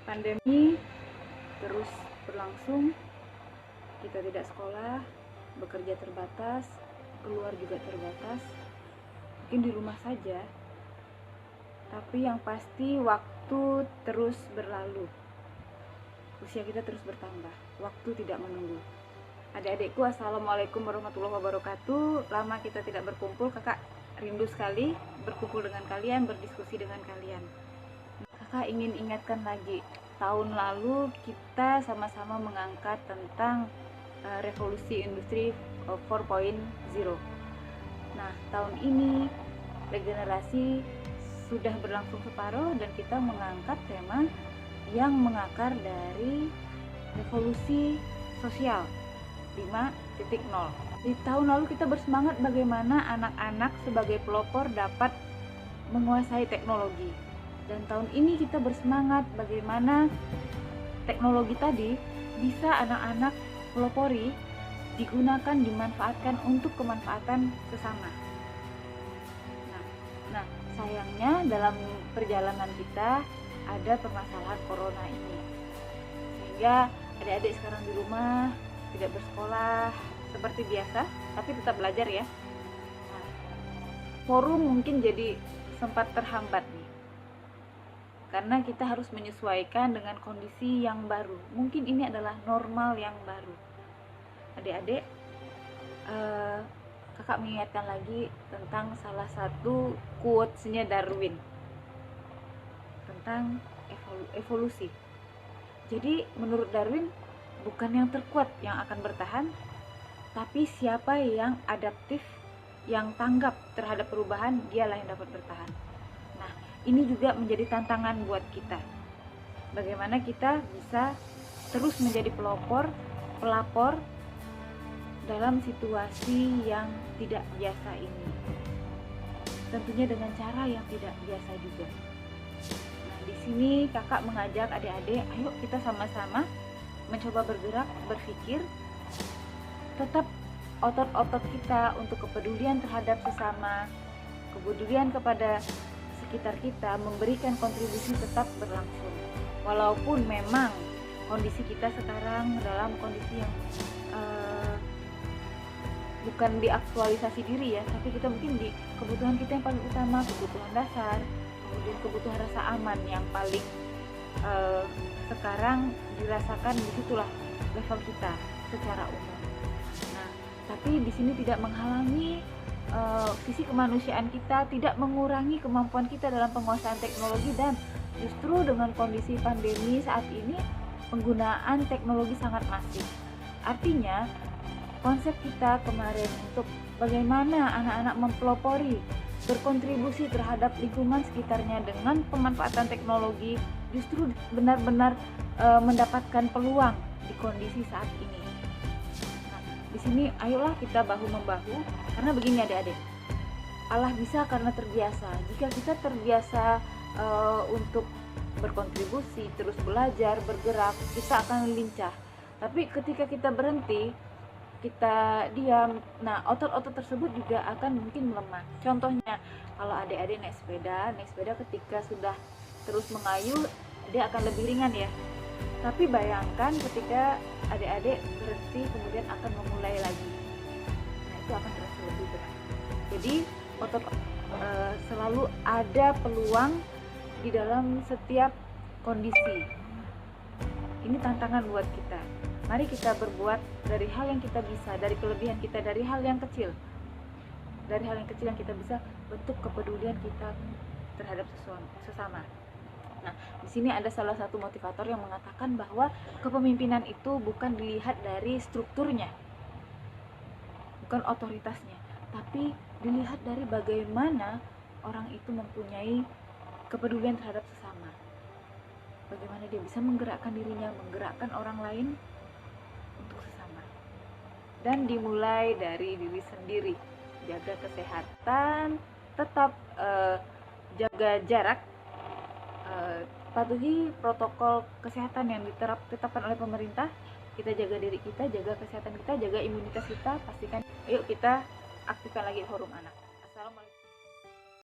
Pandemi terus berlangsung, kita tidak sekolah, bekerja terbatas, keluar juga terbatas, mungkin di rumah saja. Tapi yang pasti waktu terus berlalu, usia kita terus bertambah, waktu tidak menunggu. Adik-adikku, assalamualaikum warahmatullahi wabarakatuh. Lama kita tidak berkumpul, kakak rindu sekali berkumpul dengan kalian, berdiskusi dengan kalian. Kakak ingin ingatkan lagi, tahun lalu kita sama-sama mengangkat tentang revolusi industri 4.0. Nah, tahun ini regenerasi sudah berlangsung separuh dan kita mengangkat tema yang mengakar dari revolusi sosial 5.0. Di tahun lalu kita bersemangat bagaimana anak-anak sebagai pelopor dapat menguasai teknologi. Dan tahun ini kita bersemangat bagaimana teknologi tadi bisa anak-anak pelopori, digunakan, dimanfaatkan untuk kemanfaatan sesama. Nah, sayangnya dalam perjalanan kita ada permasalahan corona ini, sehingga adik-adik sekarang di rumah tidak bersekolah seperti biasa, tapi tetap belajar ya. Nah, forum mungkin jadi sempat terhambat nih, karena kita harus menyesuaikan dengan kondisi yang baru. Mungkin ini adalah normal yang baru. Adik-adik, kakak mengingatkan lagi tentang salah satu quotes-nya Darwin tentang evolusi. Jadi menurut Darwin, bukan yang terkuat yang akan bertahan, tapi siapa yang adaptif, yang tanggap terhadap perubahan, dialah yang dapat bertahan. Nah, ini juga menjadi tantangan buat kita. Bagaimana kita bisa terus menjadi pelapor dalam situasi yang tidak biasa ini. Tentunya dengan cara yang tidak biasa juga. Nah, di sini kakak mengajak adik-adik, ayo kita sama-sama mencoba bergerak, berpikir, tetap otot-otot kita untuk kepedulian terhadap sesama, kepedulian kepada sekitar kita, memberikan kontribusi tetap berlangsung. Walaupun memang kondisi kita sekarang dalam kondisi yang bukan diaktualisasi diri ya, tapi kita mungkin di kebutuhan kita yang paling utama, kebutuhan dasar, kemudian kebutuhan rasa aman yang paling sekarang dirasakan, disitulah level kita secara umum. Nah, tapi di sini tidak menghalangi sisi kemanusiaan kita, tidak mengurangi kemampuan kita dalam penguasaan teknologi, dan justru dengan kondisi pandemi saat ini penggunaan teknologi sangat masif. Artinya konsep kita kemarin untuk bagaimana anak-anak mempelopori, berkontribusi terhadap lingkungan sekitarnya dengan pemanfaatan teknologi, justru benar-benar mendapatkan peluang di kondisi saat ini. Nah, di sini ayolah kita bahu-membahu, karena begini adik-adik, Allah bisa karena terbiasa. Jika kita terbiasa untuk berkontribusi, terus belajar, bergerak, kita akan lincah. Tapi ketika kita berhenti, kita diam, nah otot-otot tersebut juga akan mungkin melemah. Contohnya, kalau adik-adik naik sepeda ketika sudah terus mengayuh, dia akan lebih ringan ya. Tapi bayangkan ketika adik-adik berhenti kemudian akan memulai lagi, nah itu akan terasa lebih berat. Jadi otot selalu ada peluang di dalam setiap kondisi. Ini tantangan buat kita. Mari kita berbuat dari hal yang kita bisa, dari kelebihan kita, dari hal yang kecil. Dari hal yang kecil yang kita bisa, bentuk kepedulian kita terhadap sesama. Nah, di sini ada salah satu motivator yang mengatakan bahwa kepemimpinan itu bukan dilihat dari strukturnya, bukan otoritasnya, tapi dilihat dari bagaimana orang itu mempunyai kepedulian terhadap sesama. Bagaimana dia bisa menggerakkan dirinya, menggerakkan orang lain untuk sesama. Dan dimulai dari diri sendiri. Jaga kesehatan, tetap jaga jarak, patuhi protokol kesehatan yang ditetapkan oleh pemerintah. Kita jaga diri kita, jaga kesehatan kita, jaga imunitas kita, pastikan. Ayo kita aktifkan lagi forum anak. Assalamualaikum.